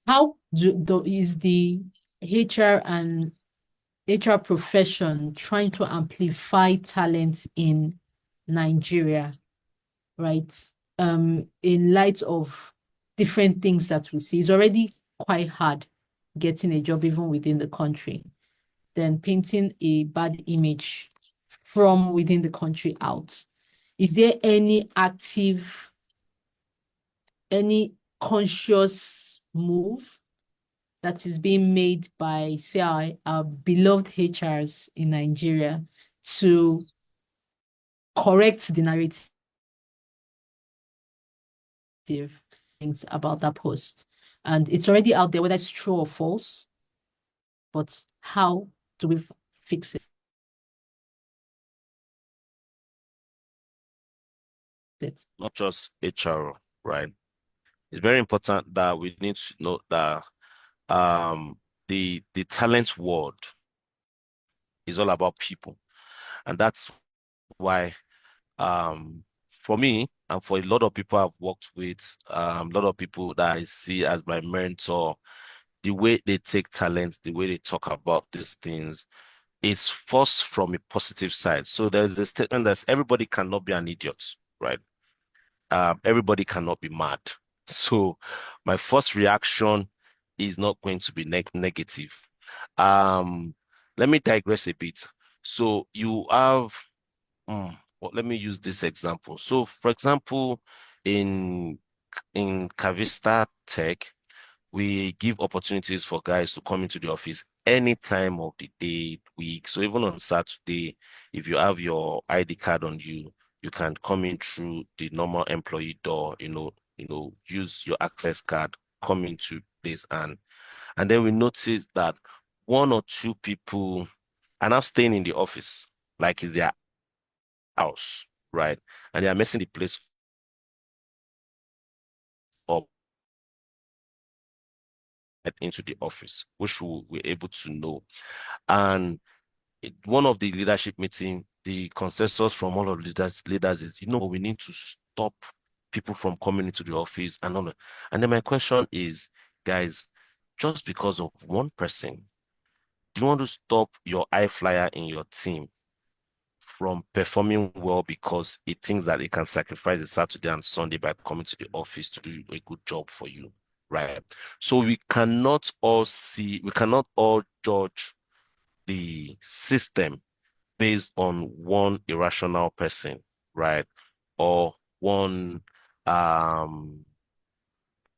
how is the HR and HR profession trying to amplify talent in Nigeria, right? In light of different things that we see, it's already quite hard getting a job even within the country. Then painting a bad image from within the country out. Is there any active, any conscious move that is being made by, say, our beloved HRs in Nigeria to correct the narrative things about that post? And it's already out there, whether it's true or false, but how do we fix it? Not just HR, right? It's very important that we need to know that the talent world is all about people. And that's why for me and for a lot of people I've worked with, a lot of people that I see as my mentor, the way they take talent, the way they talk about these things is first from a positive side. So there's a statement that everybody cannot be an idiot, right? Everybody cannot be mad. So my first reaction is not going to be negative. Let me digress a bit. So you have, well, let me use this example. So for example, in Cavista Tech, we give opportunities for guys to come into the office any time of the day, week. So even on Saturday, if you have your ID card on you, you can come in through the normal employee door, use your access card, come into place, and then we notice that one or two people are now staying in the office like it's their house, right? And they are messing the place up into the office, which we're able to know. And one of the leadership meeting, the consensus from all of the leaders is, we need to stop people from coming into the office and all that. And then my question is, guys, just because of one person, do you want to stop your high flyer in your team from performing well because it thinks that it can sacrifice a Saturday and Sunday by coming to the office to do a good job for you, right? So we cannot all judge the system based on one irrational person, right? Or one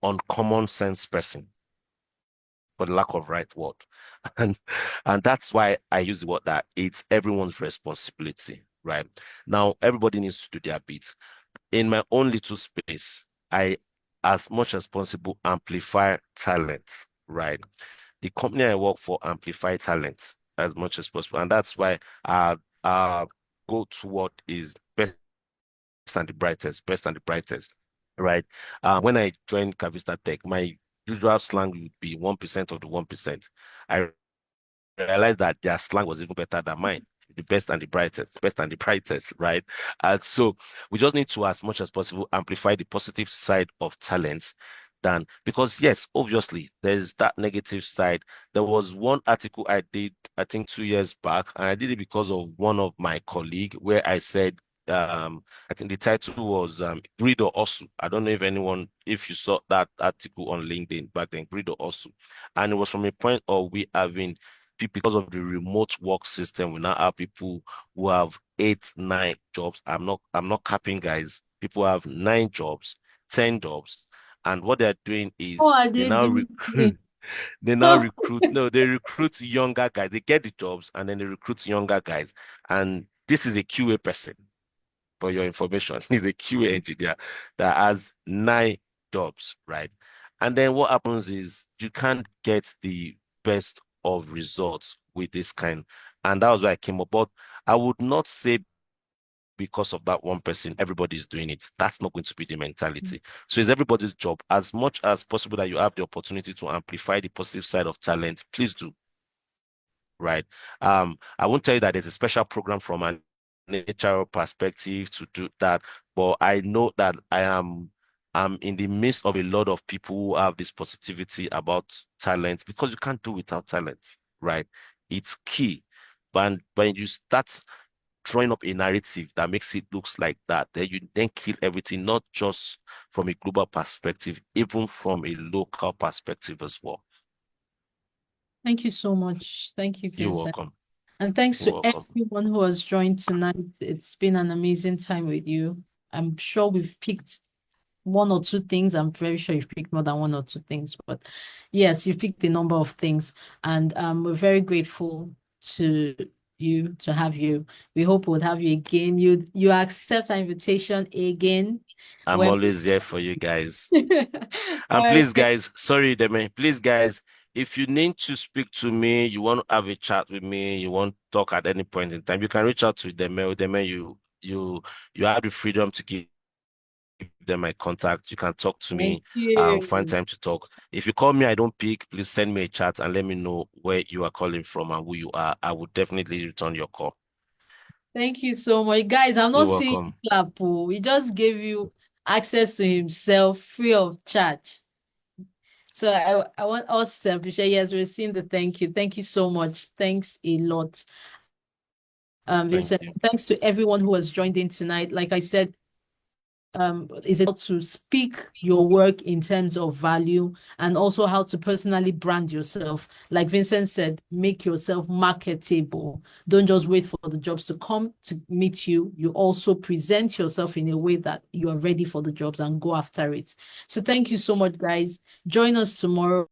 uncommon sense person, for the lack of right word. And that's why I use the word that it's everyone's responsibility, right? Now, everybody needs to do their bit. In my own little space, I, as much as possible, amplify talent, right? The company I work for amplify talent as much as possible. And that's why our go-to word is best and the brightest, right? When I joined Cavista Tech, my usual slang would be 1% of the 1%. I realized that their slang was even better than mine. The best and the brightest, right? And so we just need to, as much as possible, amplify the positive side of talents because yes, obviously there's that negative side. There was one article I did, I think 2 years back, and I did it because of one of my colleagues where I said I think the title was Greed or Hustle. I don't know if you saw that article on LinkedIn back then, Greed or Hustle. And it was from a point of we having people, because of the remote work system, we now have people who have 8, 9 jobs. I'm not capping, guys. People have 9 jobs, 10 jobs. And what they're doing is What are they they now doing? recruit. They now recruit, no, they recruit younger guys. They get the jobs and then they recruit younger guys. And this is a QA person, for your information. He's a QA engineer that has 9 jobs, right? And then what happens is you can't get the best of results with this kind. And that was why I came up. But I would not say because of that one person, everybody's doing it. That's not going to be the mentality. So it's everybody's job. As much as possible that you have the opportunity to amplify the positive side of talent, please do. Right. I won't tell you that there's a special program from an HR perspective to do that, but I know that I'm in the midst of a lot of people who have this positivity about talent, because you can't do without talent, right? It's key. But when you start drawing up a narrative that makes it looks like that, then you then kill everything, not just from a global perspective, even from a local perspective as well. Thank you so much. Thank you, You're Vincent. welcome. And thanks You're to welcome. everyone who has joined tonight. It's been an amazing time with you. I'm sure we've picked 1 or 2 things. I'm very sure you've picked more than 1 or 2 things, but yes, you've picked a number of things. And we're very grateful to have you. We hope we'll have you again. You accept our invitation again. I'm when always there for you guys. All And right. please, guys, sorry, Deme, please, guys, if you need to speak to me, you want to have a chat with me, you want to talk at any point in time, you can reach out to Deme. Deme, you have the freedom to give them my contact. You can talk to me. Thank Find you. time to talk. If you call me, I don't pick, please send me a chat and let me know where you are calling from and who you are. I will definitely return your call. Thank you so much. Guys, I'm You're not saying welcome. clap. He just gave you access to himself free of charge. So I want us to appreciate. Yes, we're seeing the thank you. Thank you so much. Thanks a lot. Vincent, Thank you. thanks to everyone who has joined in tonight. Like I said, is it to speak your work in terms of value and also how to personally brand yourself. Like Vincent said, make yourself marketable. Don't just wait for the jobs to come to meet you. You also present yourself in a way that you are ready for the jobs and go after it. So thank you so much, guys. Join us tomorrow.